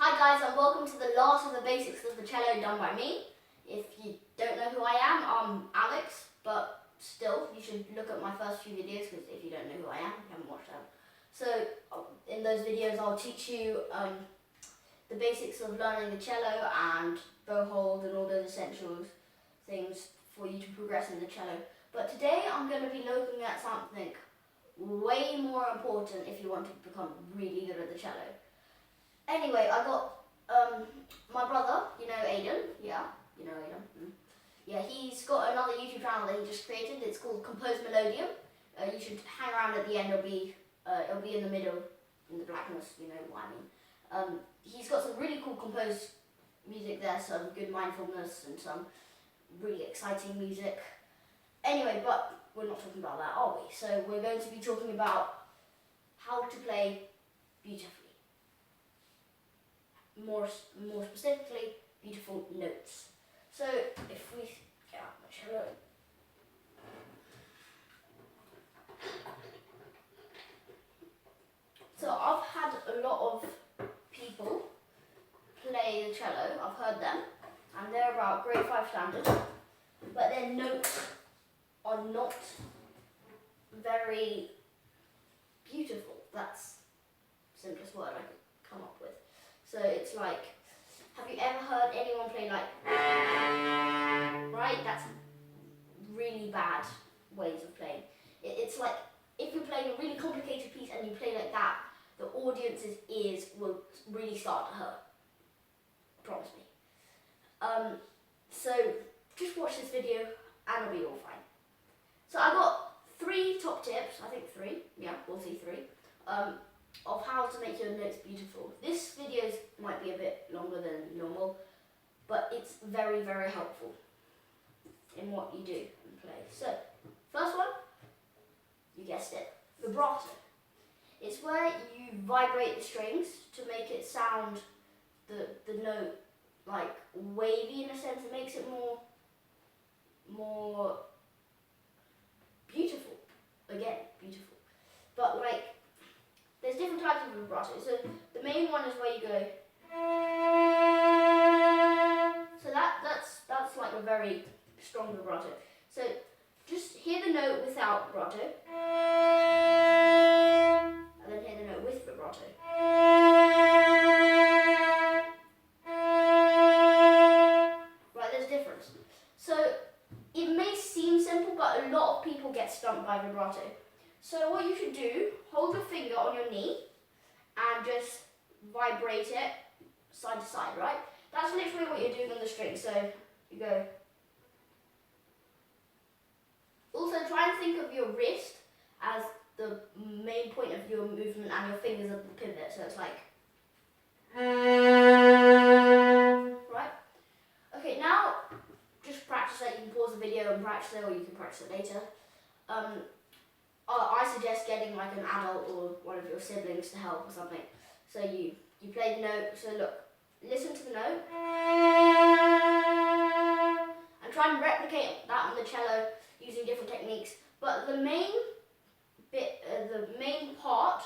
Hi guys, and welcome to the last of the basics of the cello done by me. If you don't know who I am, I'm Alex, but still, you should look at my first few videos because if you don't know who I am, you haven't watched them. So, in those videos I'll teach you the basics of learning the cello and bow hold and all those essentials things for you to progress in the cello. But today I'm going to be looking at something way more important if you want to become really good at the cello. Anyway, I got my brother, you know Aiden, yeah, you know Aiden. Yeah, he's got another YouTube channel that he just created. It's called Compose Melodium. You should hang around at the end. It'll be in the middle, in the blackness. You know what I mean. He's got some really cool composed music there, some good mindfulness and some really exciting music. Anyway, but we're not talking about that, are we? So we're going to be talking about how to play beautifully. More specifically, beautiful notes. So if we get out my cello. So I've had a lot of people play the cello, I've heard them, and they're about grade 5 standard, but their notes are not very beautiful. That's the simplest word I could come up with. So it's like, have you ever heard anyone play like, right? That's really bad ways of playing. It's like, if you're playing a really complicated piece and you play like that, the audience's ears will really start to hurt. Promise me. So just watch this video and it'll be all fine. So I got 3 top tips, I think 3, yeah, we'll see 3, of how to make your notes beautiful. This video might be a bit longer than normal, but it's very, very helpful in what you do and play. So, first one, you guessed it, vibrato. It's where you vibrate the strings to make it sound, the note, like wavy in a sense. It makes it more beautiful. Again, beautiful. But like, there's different types of vibrato. So the main one is where you go. So that's like a very strong vibrato. So just hear the note without vibrato, and then hear the note with vibrato. Right, there's a difference. So it may seem simple, but a lot of people get stumped by vibrato. So what you should do, hold your finger on your knee and just vibrate it side to side, right? That's literally what you're doing on the string. So you go. Also try and think of your wrist as the main point of your movement and your fingers are the pivot. So it's like, right? Okay, now just practice it. You can pause the video and practice it, or you can practice it later. I suggest getting like an adult or one of your siblings to help or something. So you play the note. So look, listen to the note and try and replicate that on the cello using different techniques. But the main bit, the main part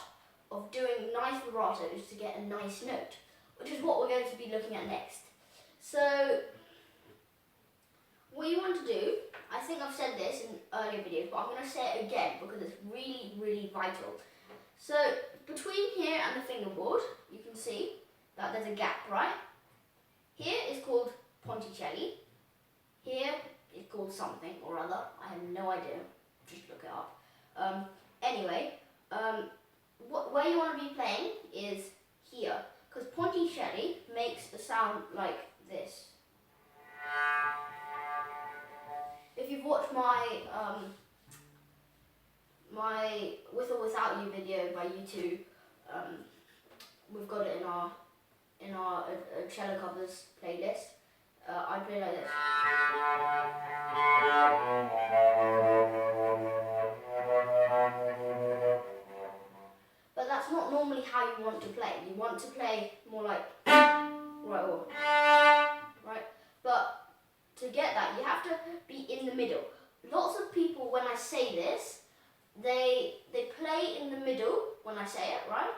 of doing nice vibrato is to get a nice note, which is what we're going to be looking at next. So what you want to do, I think I've said this in earlier videos, but I'm going to say it again because it's really, really vital. So between here and the fingerboard, you can see that there's a gap, right? Here is called ponticelli. Here is called something or other. I have no idea. Just look it up. Anyway, where you want to be playing is here, because ponticelli makes the sound like this. If you've watched my my With or Without You video by YouTube, we've got it in our cello covers playlist. I play like this. But that's not normally how you want to play. You want to play more like right. But to get that, you have to be in the middle. Lots of people, when I say this, they play in the middle when I say it, right?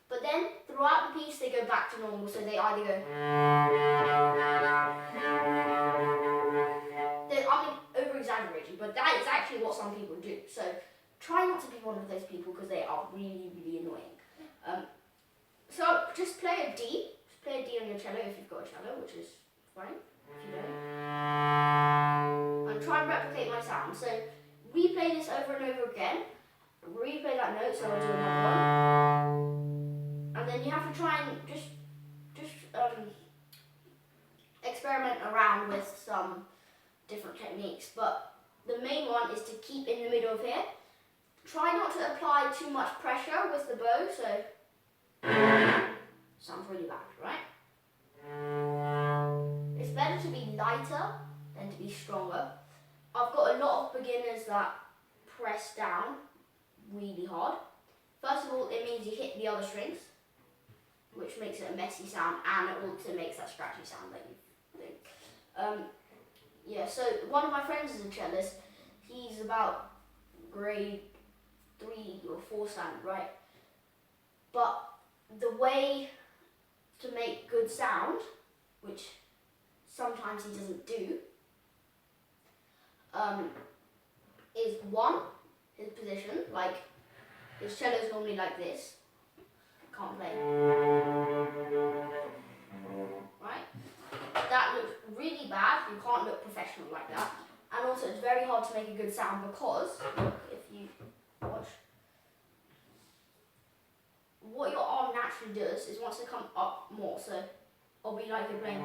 But then the throughout the piece they go back to normal, so they either go. I'm over exaggerating, but that is actually what some people do. So try not to be one of those people because they are really, really annoying. So just play a D. Just play a D on your cello if you've got a cello, which is fine if you don't. And try and replicate my sound. So replay this over and over again. Replay that note, so I'll do another one. And then you have to try and just experiment around with some different techniques. But the main one is to keep in the middle of here. Try not to apply too much pressure with the bow, so sounds really bad, right? It's better to be lighter than to be stronger. I've got a lot of beginners that press down really hard. First of all, it means you hit the other strings, which makes it a messy sound, and it also makes that scratchy sound that you think. Yeah, so one of my friends is a cellist. He's about grade 3 or 4 standard, right? But the way to make good sound, which sometimes he doesn't do, is one, his position, like his cello is normally like this, can't play, right? That looks really bad, you can't look professional like that, and also it's very hard to make a good sound because, look, if you watch, what your arm naturally does is wants to come up more, so it'll be like you're playing,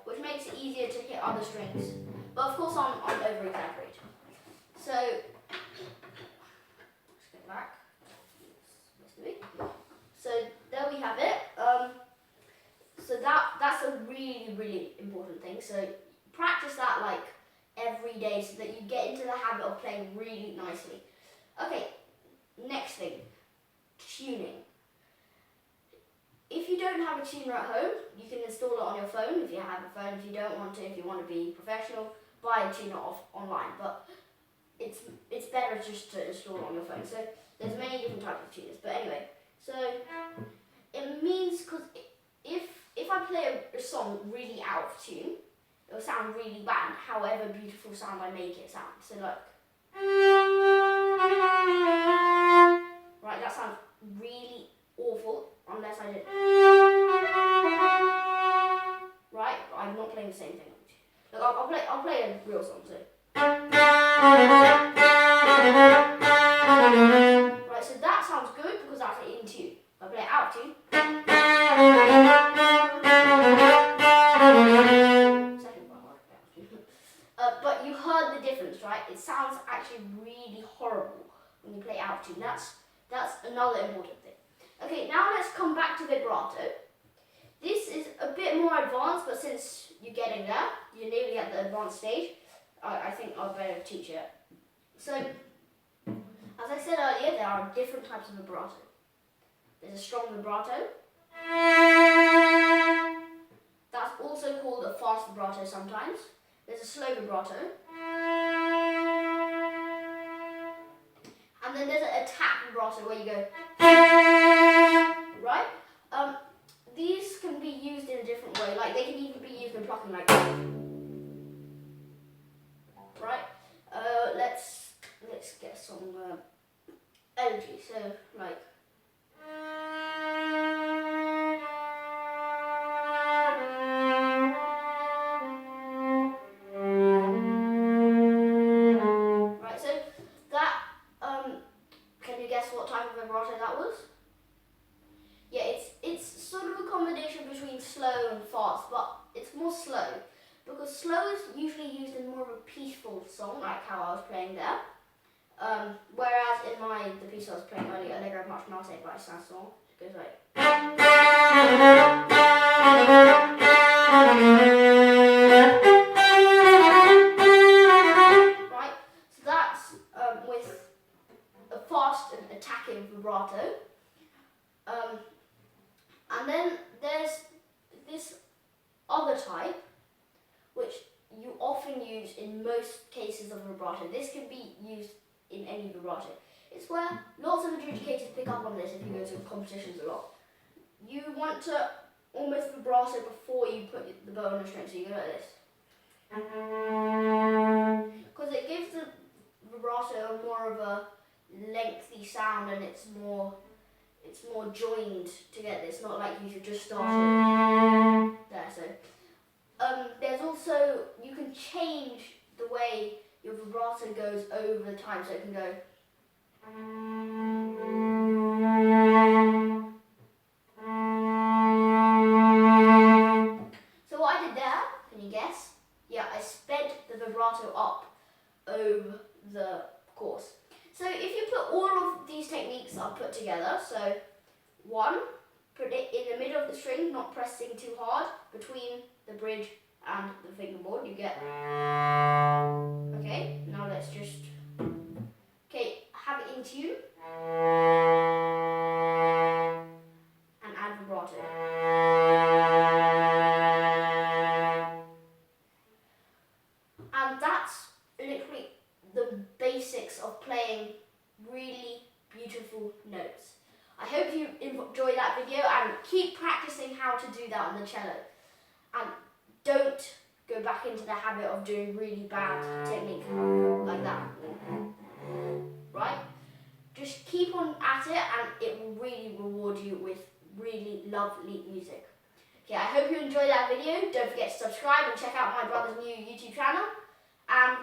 which makes it easier to hit other strings. But of course I'm over exaggerating. So let's get back. So there we have it. So that's a really, really important thing. So practice that like every day so that you get into the habit of playing really nicely. Okay, next thing, tuning. If you don't have a tuner at home, you can install it on your phone if you have a phone. If you don't want to, if you want to be professional, buy a tuner online. But it's better just to install it on your phone. So there's many different types of tuners. But anyway, so it means, because if I play a song really out of tune, it will sound really bad, however beautiful sound I make it sound. So like, right, that sounds really awful unless I did. Right, I'm not playing the same thing. Look, I'll play a real song too. Right, so that sounds good because that's in tune. If I play it out of tune. Second part, but you heard the difference, right? It sounds actually really horrible when you play out of tune. That's another important thing. Okay, now let's come back to vibrato. This is a bit more advanced, but since you're getting there, you're nearly at the advanced stage, I think I'll better teach it. So, as I said earlier, there are different types of vibrato. There's a strong vibrato. That's also called a fast vibrato sometimes. There's a slow vibrato. And then there's an attack vibrato where you go, right? These can be used in a different way. Like they can even be used in plucking, like that. Right? Let's get some energy. So like. Right. So that. Can you guess what type of vibrato that was? Yeah, it's sort of a combination between slow and fast, but it's more slow because slow is usually used in more of a peaceful song, like how I was playing there. Whereas in the piece I was playing earlier, Allegro March Mate by Saint-Saëns, it goes like. Right, so that's with a fast and attacking vibrato. And then there's this other type, which you often use in most cases of vibrato. This can be used in any vibrato. It's where lots of adjudicators pick up on this if you go to competitions a lot. You want to almost vibrato before you put the bow on the string, so you go like this. Because it gives the vibrato more of a lengthy sound, and it's more joined together. It's not like you should just start it there. So there's also, you can change the way your vibrato goes over the time, so it can go. So what I did there, can you guess? Yeah, I sped the vibrato up over the course. So if you put all of these techniques I've put together, so 1, put it in the middle of the string, not pressing too hard, between the bridge and the fingerboard, you get. Okay, now let's just, have it in tune, and add vibrato. And that's literally the basics of playing really beautiful notes. I hope you enjoyed that video, and keep practicing how to do that on the cello. And don't go back into the habit of doing really bad technique like that. Right? Just keep on at it, and it will really reward you with really lovely music. Okay, I hope you enjoyed that video. Don't forget to subscribe and check out my brother's new YouTube channel. And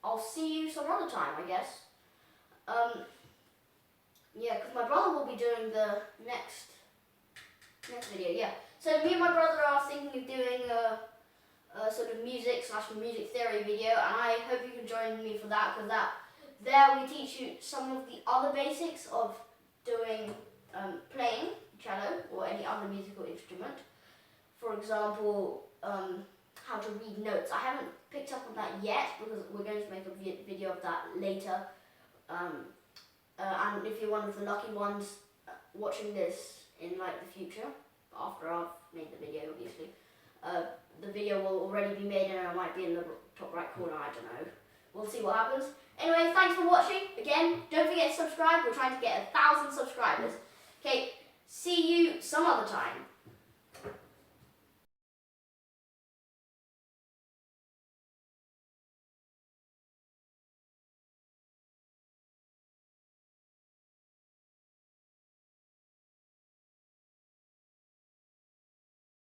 I'll see you some other time, I guess. Yeah, because my brother will be doing the next video, yeah. So me and my brother are thinking of doing a sort of music/music theory video, and I hope you can join me for that, because there we teach you some of the other basics of doing playing cello or any other musical instrument. For example, how to read notes. I haven't picked up on that yet, because we're going to make a video of that later. And if you're one of the lucky ones watching this in like the future, after I've made the video, obviously, the video will already be made, and it might be in the top right corner, I don't know. We'll see what happens. Anyway, thanks for watching. Again, don't forget to subscribe. We're trying to get 1,000 subscribers. Okay, see you some other time.